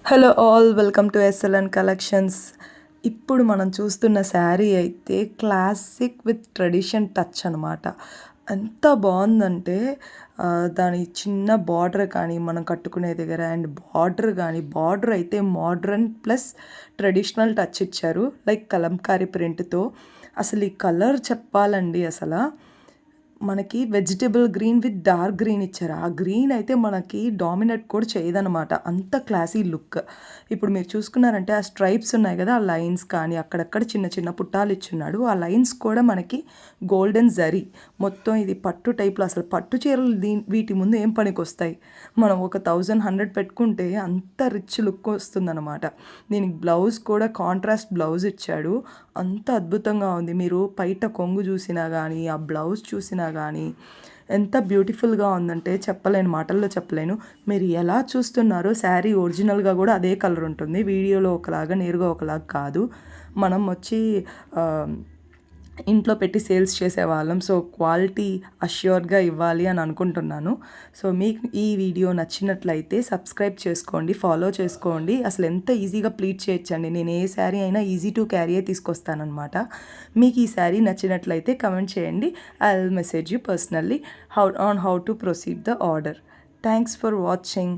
Hello all, welcome to SLN collections. ఇప్పుడు మనం చూస్తున్న శారీ అయితే క్లాసిక్ విత్ ట్రెడిషన్ టచ్ అనమాట. ఎంత బాగుందంటే దాని చిన్న బార్డర్ కానీ మనం కట్టుకునే దగ్గర అండ్ బార్డర్ అయితే మోడ్రన్ ప్లస్ ట్రెడిషనల్ టచ్ ఇచ్చారు, లైక్ కలంకారీ ప్రింట్తో. అసలు ఈ కలర్ చెప్పాలండి, అసలు మనకి vegetable green with dark green ఇచ్చారు. ఆ గ్రీన్ అయితే మనకి డామినేట్ కూడా చేయదనమాట, అంత క్లాసీ లుక్. ఇప్పుడు మీరు చూసుకున్నారంటే ఆ స్ట్రైప్స్ ఉన్నాయి కదా, ఆ లైన్స్ కానీ అక్కడక్కడ చిన్న చిన్న పుట్టాలు ఇచ్చున్నాడు. ఆ లైన్స్ కూడా మనకి గోల్డెన్ జరీ. మొత్తం ఇది పట్టు టైప్లో. అసలు పట్టు చీరలు వీటి ముందు ఏం పనికి వస్తాయి? మనం ఒక 1100 పెట్టుకుంటే అంత రిచ్ లుక్ వస్తుందన్నమాట. దీనికి బ్లౌజ్ కూడా కాంట్రాస్ట్ బ్లౌజ్ ఇచ్చాడు. అంత అద్భుతంగా ఉంది. మీరు బయట కొంగు చూసినా కానీ ఆ బ్లౌజ్ చూసినా కానీ ఎంత బ్యూటిఫుల్గా ఉందంటే చెప్పలేను, మాటల్లో చెప్పలేను. మీరు ఎలా చూస్తున్నారో శారీ ఒరిజినల్గా కూడా అదే కలర్ ఉంటుంది. వీడియోలో ఒకలాగా నేరుగా ఒకలాగా కాదు. మనం వచ్చి ఇంట్లో పెట్టి సేల్స్ చేసేవాళ్ళం. సో క్వాలిటీ అష్యూర్డ్గా ఇవ్వాలి అని అనుకుంటున్నాను. సో మీకు ఈ వీడియో నచ్చినట్లయితే సబ్స్క్రైబ్ చేసుకోండి, ఫాలో చేసుకోండి. అసలు ఎంత ఈజీగా ప్లీట్ చేయొచ్చండి. నేను ఏ శారీ అయినా ఈజీ టు క్యారీయే తీసుకొస్తానమాట. మీకు ఈ శారీ నచ్చినట్లయితే కమెంట్ చేయండి. I will message you personally how to proceed the order. Thanks for watching.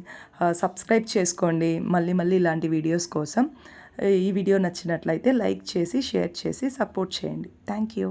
Subscribe చేసుకోండి మళ్ళీ ఇలాంటి వీడియోస్ కోసం. ఈ వీడియో నచ్చినట్లయితే లైక్ చేసి షేర్ చేసి సపోర్ట్ చేయండి. Thank you.